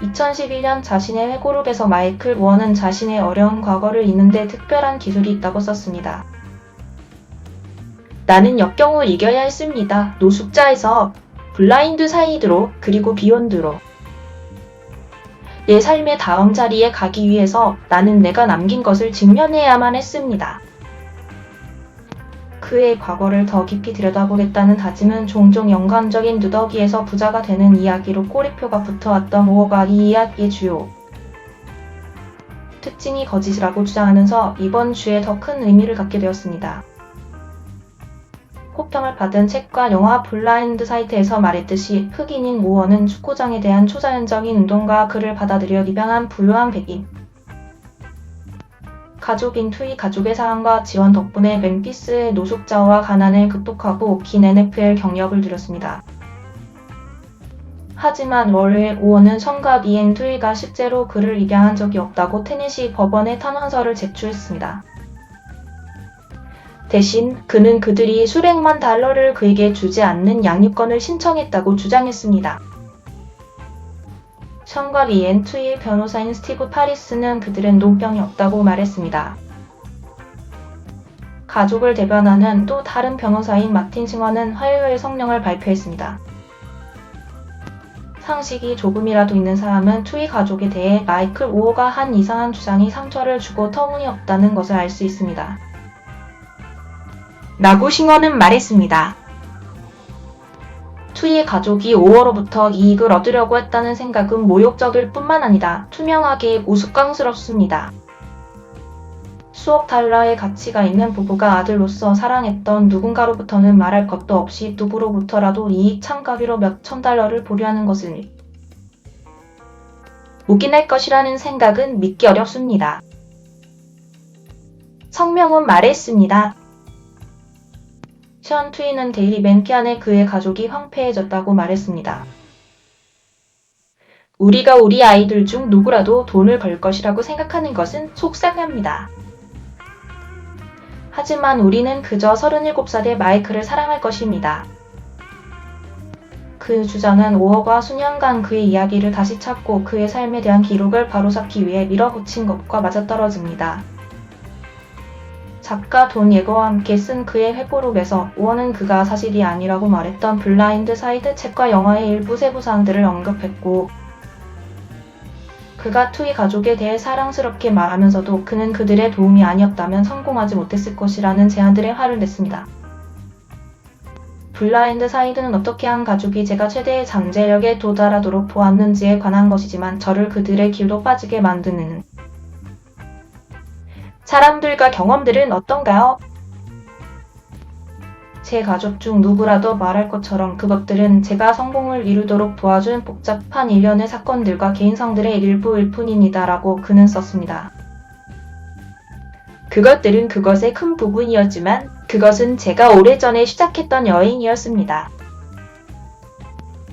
2011년 자신의 회고록에서 마이클 우어는 자신의 어려운 과거를 잊는데 특별한 기술이 있다고 썼습니다. 나는 역경을 이겨야 했습니다. 노숙자에서 블라인드 사이드로 그리고 비욘드로. 내 삶의 다음 자리에 가기 위해서 나는 내가 남긴 것을 직면해야만 했습니다. 그의 과거를 더 깊이 들여다보겠다는 다짐은 종종 영감적인 누더기에서 부자가 되는 이야기로 꼬리표가 붙어왔던 우어가 이 이야기의 주요 특징이 거짓이라고 주장하면서 이번 주에 더 큰 의미를 갖게 되었습니다. 호평을 받은 책과 영화 블라인드 사이트에서 말했듯이 흑인인 우어는 축구장에 대한 초자연적인 운동과 그를 받아들여 입양한 부유한 백인 가족인 투이 가족의 사랑과 지원 덕분에 멤피스의 노숙자와 가난을 극복하고 긴 NFL 경력을 누렸습니다. 하지만 월요일 우어는 성가비인 투이가 실제로 그를 입양한 적이 없다고 테네시 법원에 탄원서를 제출했습니다. 대신 그는 그들이 수백만 달러를 그에게 주지 않는 양육권을 신청했다고 주장했습니다. 성가비인 투이의 변호사인 스티브 파리스는 그들은 노병이 없다고 말했습니다. 가족을 대변하는 또 다른 변호사인 마틴 싱어는 화요일 성명을 발표했습니다. 상식이 조금이라도 있는 사람은 투이 가족에 대해 마이클 우어가 한 이상한 주장이 상처를 주고 터무니없다는 것을 알 수 있습니다. 라고 싱어는 말했습니다. 투이의 가족이 우어로부터 이익을 얻으려고 했다는 생각은 모욕적일 뿐만 아니라 투명하게 우스꽝스럽습니다. 수억 달러의 가치가 있는 부부가 아들로서 사랑했던 누군가로부터는 말할 것도 없이 누구로부터라도 이익 참가비로 몇천 달러를 보류하는 것을 묵인할 것이라는 생각은 믿기 어렵습니다. 성명은 말했습니다. 션 투이는 데일리 맨피안에 그의 가족이 황폐해졌다고 말했습니다. 우리가 우리 아이들 중 누구라도 돈을 벌 것이라고 생각하는 것은 속상합니다. 하지만 우리는 그저 37살의 마이클을 사랑할 것입니다. 그 주장은 우어가 수년간 그의 이야기를 다시 찾고 그의 삶에 대한 기록을 바로잡기 위해 밀어붙인 것과 맞아떨어집니다. 작가 돈 예거와 함께 쓴 그의 회고록에서 우어는 그가 사실이 아니라고 말했던 블라인드 사이드 책과 영화의 일부 세부 사항들을 언급했고 그가 투이 가족에 대해 사랑스럽게 말하면서도 그는 그들의 도움이 아니었다면 성공하지 못했을 것이라는 제안들에 화를 냈습니다. 블라인드 사이드는 어떻게 한 가족이 제가 최대의 잠재력에 도달하도록 보았는지에 관한 것이지만 저를 그들의 길로 빠지게 만드는 사람들과 경험들은 어떤가요? 제 가족 중 누구라도 말할 것처럼 그것들은 제가 성공을 이루도록 도와준 복잡한 일련의 사건들과 개인성들의 일부일 뿐입니다. 라고 그는 썼습니다. 그것들은 그것의 큰 부분이었지만 그것은 제가 오래전에 시작했던 여행이었습니다.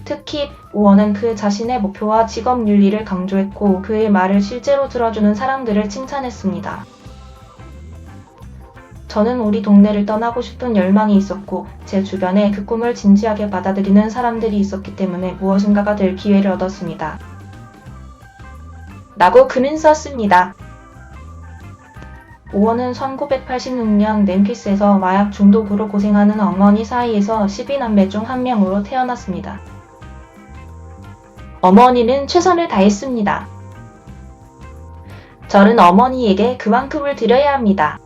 특히 우어는 그 자신의 목표와 직업 윤리를 강조했고 그의 말을 실제로 들어주는 사람들을 칭찬했습니다. 저는 우리 동네를 떠나고 싶은 열망이 있었고 제 주변에 그 꿈을 진지하게 받아들이는 사람들이 있었기 때문에 무엇인가가 될 기회를 얻었습니다. 라고 그는 썼습니다. 우어는 1986년 멤피스에서 마약 중독으로 고생하는 어머니 사이에서 12남매 중 한 명으로 태어났습니다. 어머니는 최선을 다했습니다. 저는 어머니에게 그만큼을 드려야 합니다.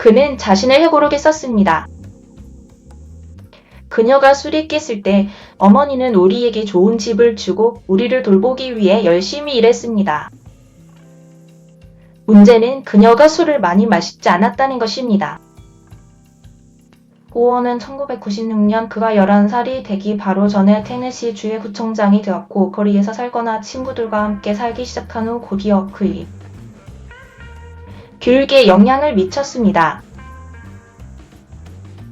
그는 자신의 회고록에 썼습니다. 그녀가 술이 깼을 때 어머니는 우리에게 좋은 집을 주고 우리를 돌보기 위해 열심히 일했습니다. 문제는 그녀가 술을 많이 마시지 않았다는 것입니다. 우어는 1996년 그가 11살이 되기 바로 전에 테네시 주의 구청장이 되었고 거리에서 살거나 친구들과 함께 살기 시작한 후 곧이어 그의 교육에 영향을 미쳤습니다.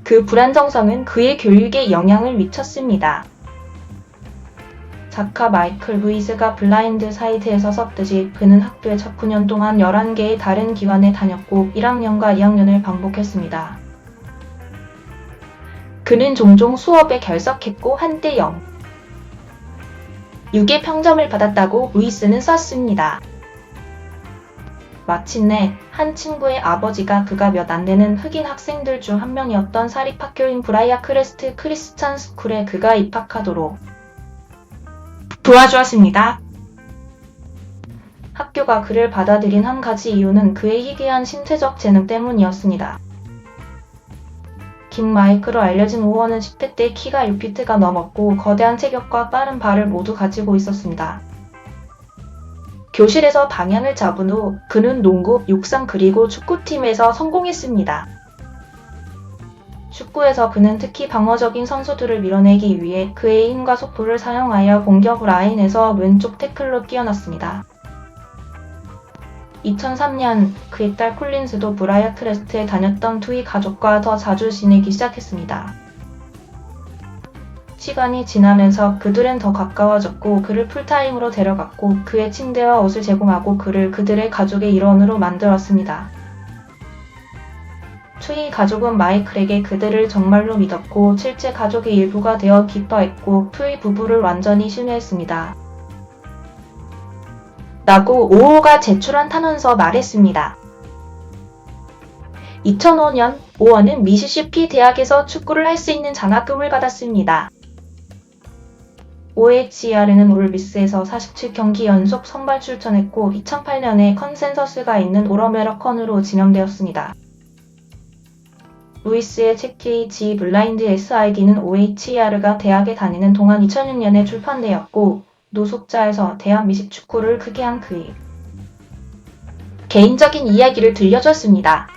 그 불안정성은 그의 교육에 영향을 미쳤습니다. 작가 마이클 루이즈가 블라인드 사이트에서 썼듯이 그는 학교에 첫 9년 동안 11개의 다른 기관에 다녔고 1학년과 2학년을 반복했습니다. 그는 종종 수업에 결석했고 한때 6의 평점을 받았다고 루이스는 썼습니다. 마침내 한 친구의 아버지가 그가 몇 안 되는 흑인 학생들 중 한 명이었던 사립학교인 브라이아 크레스트 크리스찬 스쿨에 그가 입학하도록 도와주었습니다. 학교가 그를 받아들인 한 가지 이유는 그의 희귀한 신체적 재능 때문이었습니다. 긴 마이크로 알려진 오원은 10대 때 키가 6피트가 넘었고 거대한 체격과 빠른 발을 모두 가지고 있었습니다. 교실에서 방향을 잡은 후 그는 농구, 육상 그리고 축구팀에서 성공했습니다. 축구에서 그는 특히 방어적인 선수들을 밀어내기 위해 그의 힘과 속도를 사용하여 공격 라인에서 왼쪽 태클로 뛰어났습니다. 2003년 그의 딸 콜린스도 브라이아 크레스트에 다녔던 투이 가족과 더 자주 지내기 시작했습니다. 시간이 지나면서 그들은 더 가까워졌고 그를 풀타임으로 데려갔고 그의 침대와 옷을 제공하고 그를 그들의 가족의 일원으로 만들었습니다. 투이 가족은 마이클에게 그들을 정말로 믿었고 실제 가족의 일부가 되어 기뻐했고 투이 부부를 완전히 신뢰했습니다. 라고 오호가 제출한 탄원서 말했습니다. 2005년 오원은 미시시피 대학에서 축구를 할 수 있는 장학금을 받았습니다. OHR은 올비스에서 47경기 연속 선발 출전했고 2008년에 컨센서스가 있는 올어메러컨으로 지명되었습니다. 루이스의 책 KG 블라인드 SID는 OHR가 대학에 다니는 동안 2006년에 출판되었고 노숙자에서 대학 미식축구를 크게 한 그의 개인적인 이야기를 들려줬습니다.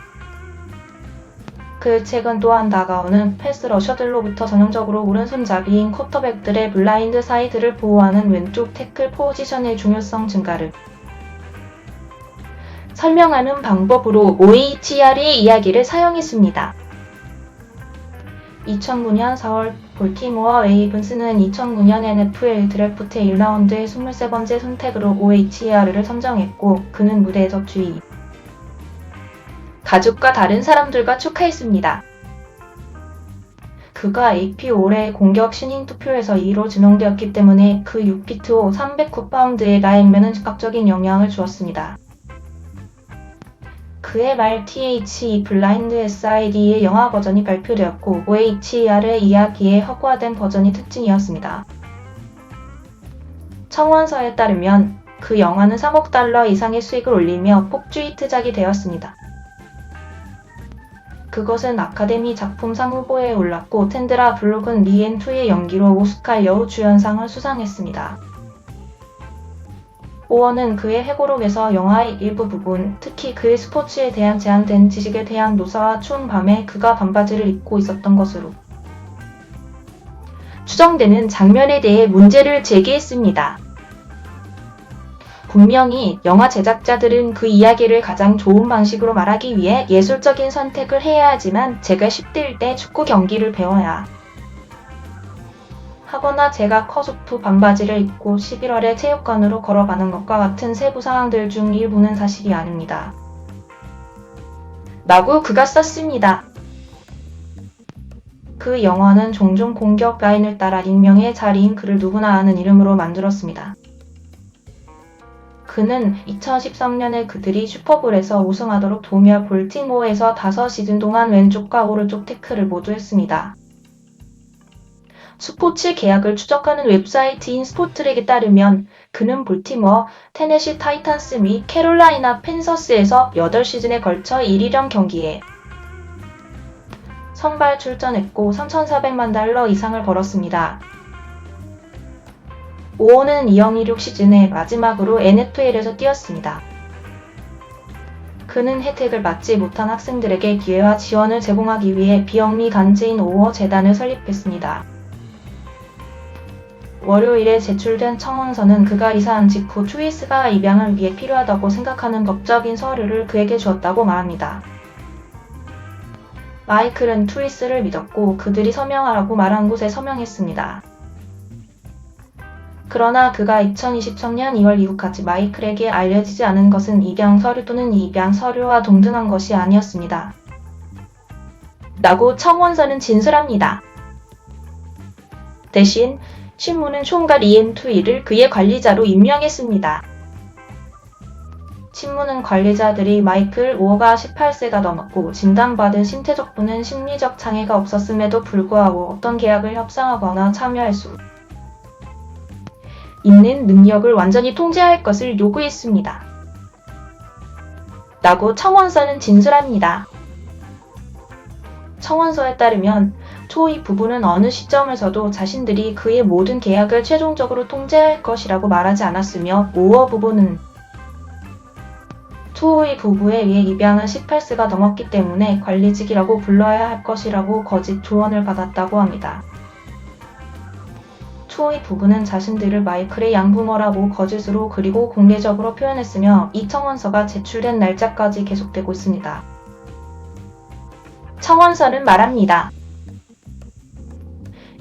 그 책은 또한 다가오는 패스 러셔들로부터 전형적으로 오른손잡이인 쿼터백들의 블라인드 사이드를 보호하는 왼쪽 태클 포지션의 중요성 증가를 설명하는 방법으로 OHR의 이야기를 사용했습니다. 2009년 4월 볼티모어 레이븐스는 2009년 NFL 드래프트 1라운드의 23번째 선택으로 OHR을 선정했고 그는 무대에서 주의 가족과 다른 사람들과 축하했습니다. 그가 AP 올해 공격 신인 투표에서 2로 지명되었기 때문에 그 6피트 후 309파운드의 나이면은 즉각적인 영향을 주었습니다. 그의 말 THE 블라인드 SID의 영화 버전이 발표되었고 OHR의 이야기의 허구화된 버전이 특징이었습니다. 청원서에 따르면 그 영화는 3억 달러 이상의 수익을 올리며 폭주 히트작이 되었습니다. 그것은 아카데미 작품상 후보에 올랐고 텐드라 블록은 리앤2의 연기로 오스카 여우 주연상을 수상했습니다. 오원은 그의 회고록에서 영화의 일부 부분, 특히 그의 스포츠에 대한 제한된 지식에 대한 묘사와 추운 밤에 그가 반바지를 입고 있었던 것으로 추정되는 장면에 대해 문제를 제기했습니다. 분명히 영화 제작자들은 그 이야기를 가장 좋은 방식으로 말하기 위해 예술적인 선택을 해야 하지만 제가 10대일 때 축구 경기를 배워야 하거나 제가 컷오프 반바지를 입고 11월에 체육관으로 걸어가는 것과 같은 세부 사항들 중 일부는 사실이 아닙니다. 라고 그가 썼습니다. 그 영화는 종종 공격 라인을 따라 익명의 자리인 그를 누구나 아는 이름으로 만들었습니다. 그는 2013년에 그들이 슈퍼볼에서 우승하도록 도우며 볼티모어에서 5시즌 동안 왼쪽과 오른쪽 태클을 모두 했습니다. 스포츠 계약을 추적하는 웹사이트인 스포트랙에 따르면 그는 볼티모어, 테네시 타이탄스 및 캐롤라이나 팬서스에서 8시즌에 걸쳐 1위령 경기에 선발 출전했고 3,400만 달러 이상을 벌었습니다. 오원은 2016 시즌에 마지막으로 NFL에서 뛰었습니다. 그는 혜택을 받지 못한 학생들에게 기회와 지원을 제공하기 위해 비영리 단체인 오어 재단을 설립했습니다. 월요일에 제출된 청원서는 그가 이사한 직후 트위스가 입양을 위해 필요하다고 생각하는 법적인 서류를 그에게 주었다고 말합니다. 마이클은 트위스를 믿었고 그들이 서명하라고 말한 곳에 서명했습니다. 그러나 그가 2023년 2월 이후까지 마이클에게 알려지지 않은 것은 입양 서류 또는 입양 서류와 동등한 것이 아니었습니다. 라고 청원서는 진술합니다. 대신 신문은 총괄 이엔2이를 그의 관리자로 임명했습니다. 신문은 관리자들이 마이클 오어가 18세가 넘었고 진단받은 신체적부는 심리적 장애가 없었음에도 불구하고 어떤 계약을 협상하거나 참여할 수 있는 능력을 완전히 통제할 것을 요구했습니다. 라고 청원서는 진술합니다. 청원서에 따르면 초이 부부는 어느 시점에서도 자신들이 그의 모든 계약을 최종적으로 통제할 것이라고 말하지 않았으며 오어 부부는 초이 부부에 의해 입양은 18세가 넘었기 때문에 관리직이라고 불러야 할 것이라고 거짓 조언을 받았다고 합니다. 초이 부부는 자신들을 마이클의 양부모라고 거짓으로 그리고 공개적으로 표현했으며 이 청원서가 제출된 날짜까지 계속되고 있습니다. 청원서는 말합니다.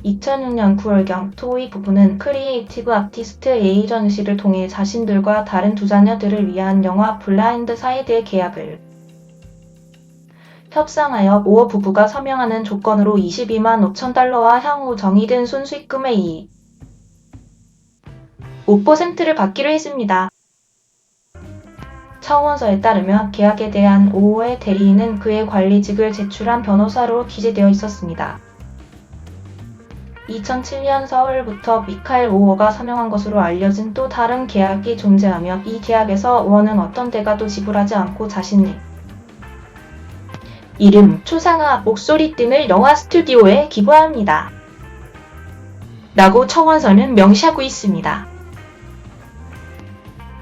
2006년 9월경 토이 부부는 크리에이티브 아티스트 에이전시를 통해 자신들과 다른 두 자녀들을 위한 영화 블라인드 사이드의 계약을 협상하여 오어 부부가 서명하는 조건으로 22만 5천 달러와 향후 정의된 순수익금의 5%를 받기로 했습니다. 청원서에 따르면 계약에 대한 오어의 대리인은 그의 관리직을 제출한 변호사로 기재되어 있었습니다. 2007년 4월부터 미카엘 오어가 서명한 것으로 알려진 또 다른 계약이 존재하며 이 계약에서 오어는 어떤 대가도 지불하지 않고 자신의 이름, 초상화, 목소리 등을 영화 스튜디오에 기부합니다. 라고 청원서는 명시하고 있습니다.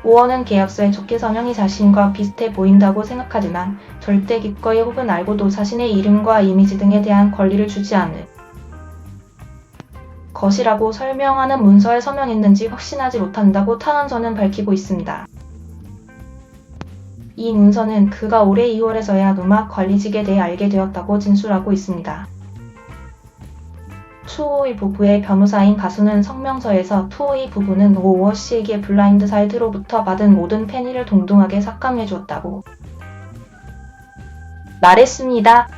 오어는 계약서에 좋게 서명이 자신과 비슷해 보인다고 생각하지만 절대 기꺼이 혹은 알고도 자신의 이름과 이미지 등에 대한 권리를 주지 않을 것이라고 설명하는 문서에 서명했는지 확신하지 못한다고 탄원서는 밝히고 있습니다. 이 문서는 그가 올해 2월에서야 음악 관리직에 대해 알게 되었다고 진술하고 있습니다. 투오이 부부의 변호사인 가수는 성명서에서 투오이 부부는 오어 씨에게 블라인드 사이드로부터 받은 모든 페니를 동등하게 삭감해 주었다고 말했습니다.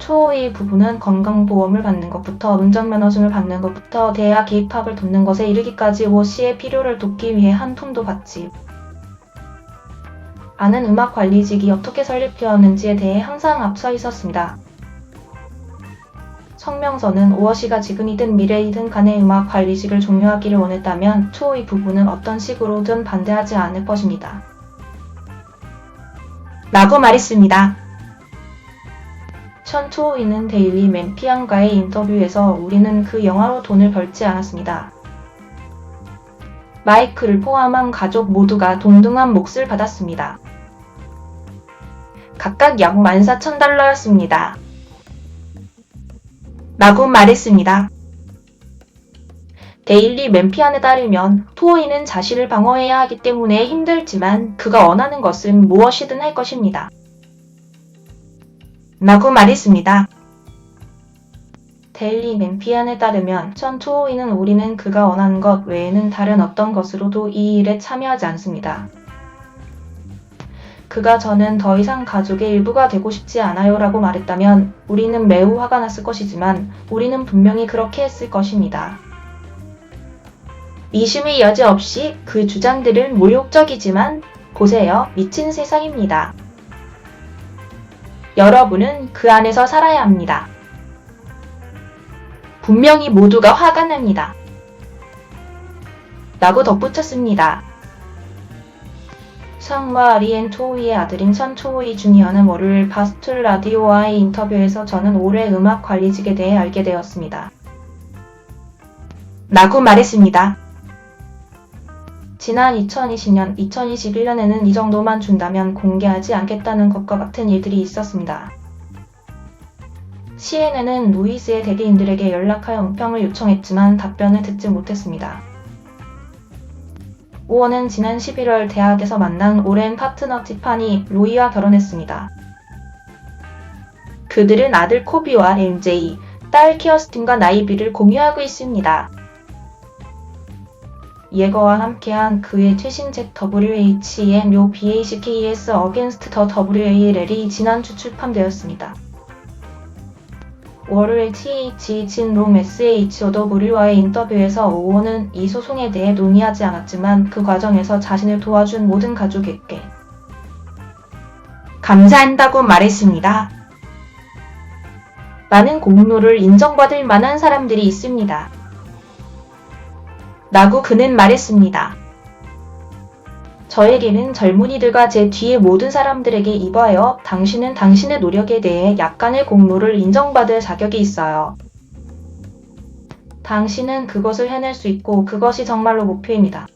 투오이 부부는 건강보험을 받는 것부터 운전면허증을 받는 것부터 대학 입학을 돕는 것에 이르기까지 오어 씨의 필요를 돕기 위해 한 푼도 받지 않은 음악 관리직이 어떻게 설립되었는지에 대해 항상 앞서 있었습니다. 성명서는 오어 씨가 지금이든 미래이든 간에 음악 관리직을 종료하기를 원했다면 투오이 부부는 어떤 식으로든 반대하지 않을 것입니다. 라고 말했습니다. 션 투오이는 데일리 맨피안과의 인터뷰에서 우리는 그 영화로 돈을 벌지 않았습니다. 마이클을 포함한 가족 모두가 동등한 몫을 받았습니다. 각각 약 14,000달러였습니다. 라고 말했습니다. 데일리 맨피안에 따르면 투오이는 자신을 방어해야 하기 때문에 힘들지만 그가 원하는 것은 무엇이든 할 것입니다. 라고 말했습니다. 데일리 맨피안에 따르면 션 투오이는 우리는 그가 원하는 것 외에는 다른 어떤 것으로도 이 일에 참여하지 않습니다. 그가 저는 더 이상 가족의 일부가 되고 싶지 않아요 라고 말했다면 우리는 매우 화가 났을 것이지만 우리는 분명히 그렇게 했을 것입니다. 미심의 여지 없이 그 주장들은 모욕적이지만 보세요. 미친 세상입니다. 여러분은 그 안에서 살아야 합니다. 분명히 모두가 화가 납니다. 라고 덧붙였습니다. 션과 리앤 투오이의 아들인 션 투오이 주니어는 월요일 바스툴 라디오와의 인터뷰에서 저는 올해 음악 관리직에 대해 알게 되었습니다. 라고 말했습니다. 지난 2020년, 2021년에는 이 정도만 준다면 공개하지 않겠다는 것과 같은 일들이 있었습니다. CNN은 루이스의 대리인들에게 연락하여 은평을 요청했지만 답변을 듣지 못했습니다. 오어는 지난 11월 대학에서 만난 오랜 파트너 티파니 로이와 결혼했습니다. 그들은 아들 코비와 MJ, 딸 키어스틴과 나이비를 공유하고 있습니다. 예거와 함께한 그의 최신작 WHM BACKS Against the WAL이 지난주 출판되었습니다. 월요일 TH 진롬 SHOW와의 인터뷰에서 오원은 이 소송에 대해 논의하지 않았지만 그 과정에서 자신을 도와준 모든 가족에게 감사한다고 말했습니다. 많은 공로를 인정받을 만한 사람들이 있습니다. 라고 그는 말했습니다. 저에게는 젊은이들과 제 뒤의 모든 사람들에게 이봐요. 당신은 당신의 노력에 대해 약간의 공로를 인정받을 자격이 있어요. 당신은 그것을 해낼 수 있고 그것이 정말로 목표입니다.